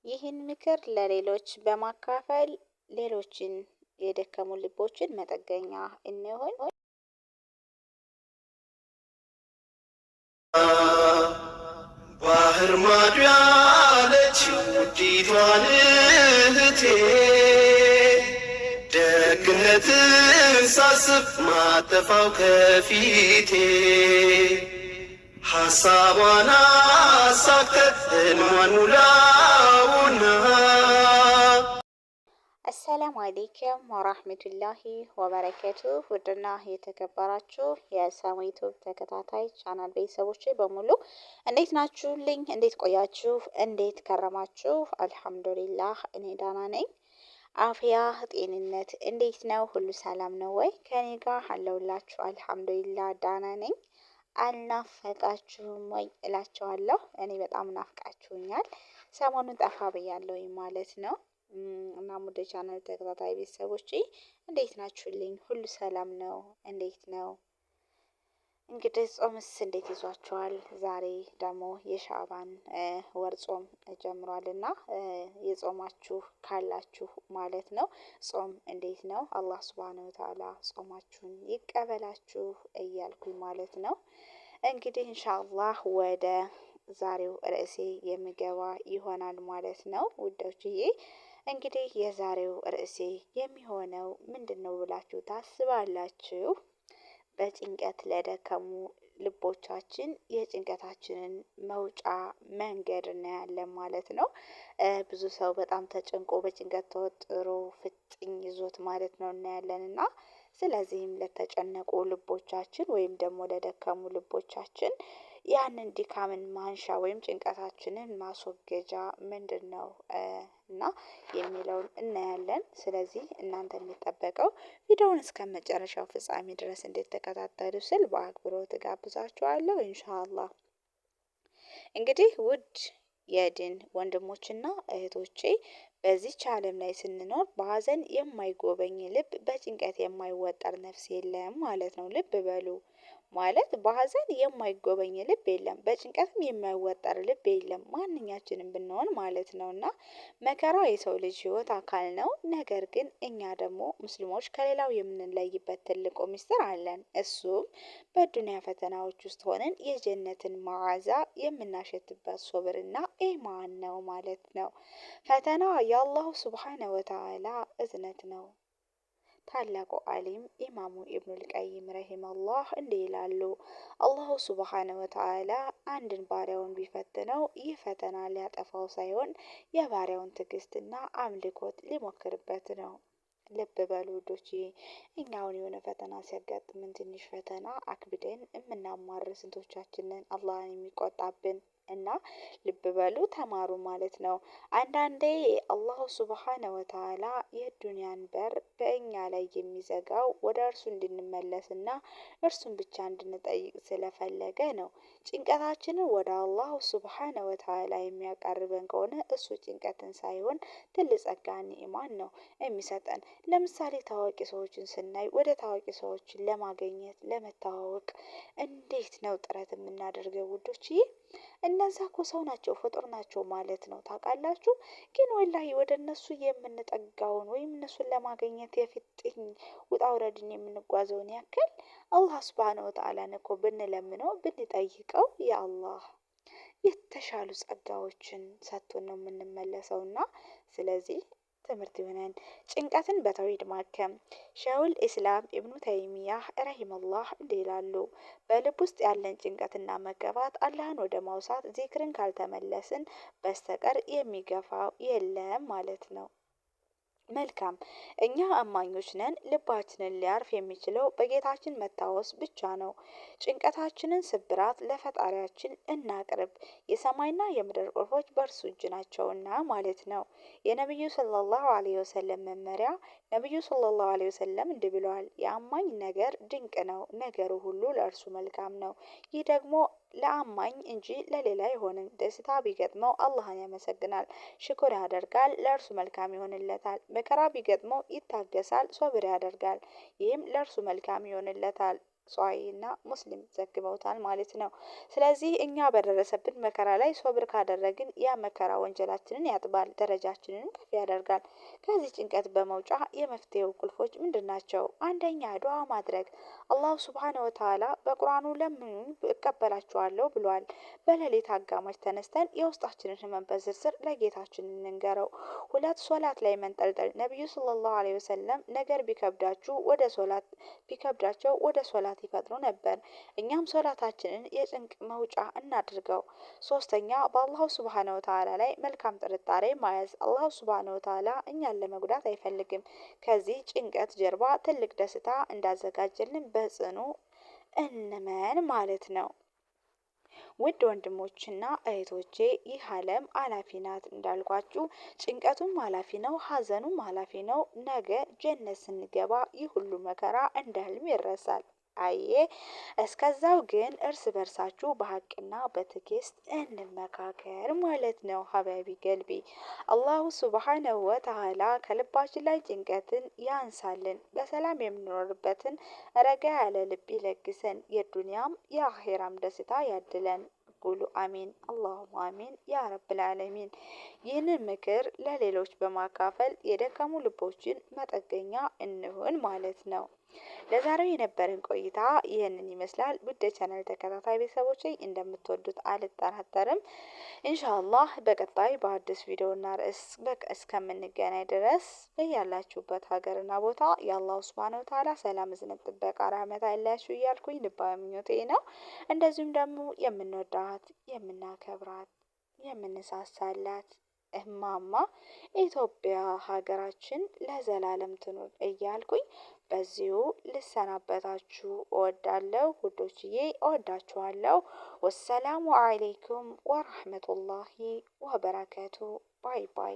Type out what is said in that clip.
ይህን ምክር ለሌሎች በማካፈል ሌሎችን የደከሙ ልቦችን መጠገኛ እንሆን። ባህር ማዶ ያለችው ውዲቷን እህቴ ደግነትን ሳስብ ማጠፋው ከፊቴ ሐሳቧን አሳክተህ ሕልሟን ሙላውና። አሰላሙ አለይኩም ወራህመቱላሂ ወበረከቱ። ውድና የተከበራችሁ የሳሙ ዩቲዩብ ተከታታይ ቻናል ቤተሰቦቼ በሙሉ እንዴት ናችሁልኝ? እንዴት ቆያችሁ? እንዴት ከረማችሁ? አልሐምዱሊላህ እኔ ደህና ነኝ። አፍያ ጤንነት እንዴት ነው? ሁሉ ሰላም ነው ወይ? ከኔ ጋር አለሁላችሁ አልሐምዱሊላህ ደህና ነኝ። አልናፈቃችሁም ወይ እላችኋለሁ። እኔ በጣም ናፍቃችሁኛል። ሰሞኑን ጠፋ ብያለሁኝ ማለት ነው። እና ሙደ ቻናል ተከታታይ ቤተሰቦቼ እንዴት ናችሁልኝ? ሁሉ ሰላም ነው? እንዴት ነው? እንግዲህ ጾምስ እንዴት ይዟችኋል? ዛሬ ደግሞ የሻዕባን ወር ጾም ጀምሯልና የጾማችሁ ካላችሁ ማለት ነው ጾም እንዴት ነው? አላህ ሱብሃነሁ ወተዓላ ጾማችሁን ይቀበላችሁ እያልኩኝ ማለት ነው። እንግዲህ ኢንሻአላህ ወደ ዛሬው ርዕሴ የምገባ ይሆናል ማለት ነው ውዶችዬ። እንግዲህ የዛሬው ርዕሴ የሚሆነው ምንድነው ብላችሁ ታስባላችሁ? በጭንቀት ለደከሙ ልቦቻችን የጭንቀታችንን መውጫ መንገድ እናያለን ማለት ነው። ብዙ ሰው በጣም ተጨንቆ በጭንቀት ተወጥሮ ፍጥኝ ይዞት ማለት ነው እናያለን። እና ስለዚህም ለተጨነቁ ልቦቻችን ወይም ደግሞ ለደከሙ ልቦቻችን ያንን ድካምን ማንሻ ወይም ጭንቀታችንን ማስወገጃ ምንድነው እና የሚለውን እናያለን። ስለዚህ እናንተ የሚጠበቀው ቪዲዮውን እስከመጨረሻው ፍጻሜ ድረስ እንድትከታተሉ ስል በአክብሮት እጋብዛችኋለሁ ኢንሻአላህ። እንግዲህ ውድ የድን ወንድሞችና እህቶቼ በዚህች ዓለም ላይ ስንኖር በሀዘን የማይጎበኝ ልብ በጭንቀት የማይወጠር ነፍስ የለም ማለት ነው። ልብ በሉ ማለት በሀዘን የማይጎበኝ ልብ የለም፣ በጭንቀትም የማይወጠር ልብ የለም። ማንኛችንም ብንሆን ማለት ነው። እና መከራ የሰው ልጅ ህይወት አካል ነው። ነገር ግን እኛ ደግሞ ሙስሊሞች ከሌላው የምንለይበት ትልቁ ምስጢር አለን። እሱም በዱንያ ፈተናዎች ውስጥ ሆነን የጀነትን መዓዛ የምናሸትበት ሶብርና ኢማን ነው ማለት ነው። ፈተና የአላሁ ሱብሓነሁ ወተዓላ እዝነት ነው። ታላቁ ዓሊም ኢማሙ ኢብኑል ቀይም ረሂመሁላህ እንዲህ ይላሉ። አላሁ ሱብሓነሁ ወተዓላ አንድን ባሪያውን ቢፈትነው ይህ ፈተና ሊያጠፋው ሳይሆን የባሪያውን ትዕግስትና አምልኮት ሊሞክርበት ነው። ልብ በሉ ውዶችዬ፣ እኛ አሁን የሆነ ፈተና ሲያጋጥምን ትንሽ ፈተና አክብደን እምናማር ስንቶቻችንን አላህን የሚቆጣብን እና ልብ በሉ ተማሩ ማለት ነው። አንዳንዴ አላሁ ሱብሓነሁ ወተዓላ የዱንያን በር በእኛ ላይ የሚዘጋው ወደ እርሱ እንድንመለስና እርሱን ብቻ እንድንጠይቅ ስለፈለገ ነው። ጭንቀታችንን ወደ አላሁ ሱብሓነሁ ወተዓላ የሚያቀርበን ከሆነ እሱ ጭንቀትን ሳይሆን ትልቅ ጸጋን ኢማን ነው የሚሰጠን። ለምሳሌ ታዋቂ ሰዎችን ስናይ ወደ ታዋቂ ሰዎችን ለማግኘት ለመተዋወቅ እንዴት ነው ጥረት የምናደርገው ውዶችዬ? እነዛ እኮ ሰው ናቸው፣ ፍጡር ናቸው ማለት ነው። ታውቃላችሁ? ግን ወላሂ ወደ እነሱ የምንጠጋውን ወይም እነሱን ለማግኘት የፊጥኝ ውጣ ውረድን የምንጓዘውን ያክል አላህ ሱብሃነሁ ወተዓላን እኮ ብንለምነው ብንጠይቀው የአላህ የተሻሉ ጸጋዎችን ሰጥቶን ነው የምንመለሰውና ስለዚህ ትምህርት ይሆነን። ጭንቀትን በተውሂድ ማከም ሸሁል ኢስላም ኢብኑ ተይሚያህ ረሂመሁላህ እንዲህ ይላሉ። በልብ ውስጥ ያለን ጭንቀትና መገፋት አላህን ወደ ማውሳት ዚክርን ካልተመለስን በስተቀር የሚገፋው የለም ማለት ነው። መልካም፣ እኛ አማኞች ነን። ልባችንን ሊያርፍ የሚችለው በጌታችን መታወስ ብቻ ነው። ጭንቀታችንን ስብራት ለፈጣሪያችን እናቅርብ። የሰማይና የምድር ቁልፎች በእርሱ እጅ ናቸውና ማለት ነው። የነብዩ ሰለላሁ ዐለይሂ ወሰለም መመሪያ ነብዩ ሰለላሁ ዐለይሂ ወሰለም እንዲህ ብለዋል። የአማኝ ነገር ድንቅ ነው፣ ነገሩ ሁሉ ለእርሱ መልካም ነው። ይህ ደግሞ ለአማኝ እንጂ ለሌላ አይሆንም። ደስታ ቢገጥመው አላህን ያመሰግናል፣ ሽኩር ያደርጋል፣ ለእርሱ መልካም ይሆንለታል። መከራ ቢገጥመው ይታገሳል፣ ሶብር ያደርጋል፣ ይህም ለእርሱ መልካም ይሆንለታል። ሷሂና ሙስሊም ዘግበውታል ማለት ነው። ስለዚህ እኛ በደረሰብን መከራ ላይ ሶብር ካደረግን ያ መከራ ወንጀላችንን ያጥባል፣ ደረጃችንን ከፍ ያደርጋል። ከዚህ ጭንቀት በመውጫ የመፍትሄው ቁልፎች ምንድን ናቸው? አንደኛ ዱዓ ማድረግ። አላሁ ሱብሓነሁ ወተዓላ በቁርአኑ ለምኑኝ እቀበላችኋለሁ ብሏል። በሌሊት አጋማሽ ተነስተን የውስጣችንን ህመም በዝርዝር ለጌታችን እንንገረው። ሁለት ሶላት ላይ መንጠልጠል። ነቢዩ ሰለላሁ ዐለይሂ ወሰለም ነገር ቢከብዳቸው ወደ ሶላት ይፈጥኑ ነበር። እኛም ሶላታችንን የጭንቅ መውጫ እናድርገው። ሶስተኛ በአላሁ ሱብሓነሁ ወተዓላ ላይ መልካም ጥርጣሬ መያዝ። አላሁ ሱብሓነሁ ወተዓላ እኛን ለመጉዳት አይፈልግም። ከዚህ ጭንቀት ጀርባ ትልቅ ደስታ እንዳዘጋጀልን በጽኑ እንመን ማለት ነው። ውድ ወንድሞችና እህቶቼ ይህ ዓለም አላፊ ናት እንዳልኳችሁ፣ ጭንቀቱም አላፊ ነው፣ ሀዘኑም አላፊ ነው። ነገ ጀነት ስንገባ ይህ ሁሉ መከራ እንደ ህልም ይረሳል። አየ እስከዛው ግን እርስ በርሳችሁ በሀቅና በትዕግስት እንመካከር ማለት ነው። ሀበቢ ገልቢ አላሁ ሱብሓነሁ ወተዓላ ከልባችን ላይ ጭንቀትን ያንሳልን፣ በሰላም የምንኖርበትን ረጋ ያለ ልብ ይለግሰን፣ የዱንያም የአኼራም ደስታ ያድለን። ቁሉ አሚን አላሁም አሚን ያ ረብል ዓለሚን። ይህንን ምክር ለሌሎች በማካፈል የደከሙ ልቦችን መጠገኛ እንሁን ማለት ነው። ለዛሬው የነበረን ቆይታ ይህንን ይመስላል። ውድ የቻናል ተከታታይ ቤተሰቦቼ እንደምትወዱት አልጠራጠርም። ኢንሻአላህ በቀጣይ በአዲስ ቪዲዮና ርዕስ እስከምንገናኝ ድረስ በያላችሁበት ሀገርና ቦታ የአላሁ ሱብሓነሁ ወተዓላ ሰላም፣ እዝነት፣ ጥበቃ፣ ረህመት አይለያችሁ እያልኩኝ ልባዊ ምኞቴ ነው። እንደዚሁም ደግሞ የምንወዳት የምናከብራት የምንሳሳላት እማማ ኢትዮጵያ ሀገራችን ለዘላለም ትኑር እያልኩኝ በዚሁ ልሰናበታችሁ እወዳለሁ። ውዶችዬ እወዳችኋለሁ። ወሰላሙ አለይኩም ወራህመቱላሂ ወበረካቱ። ባይ ባይ።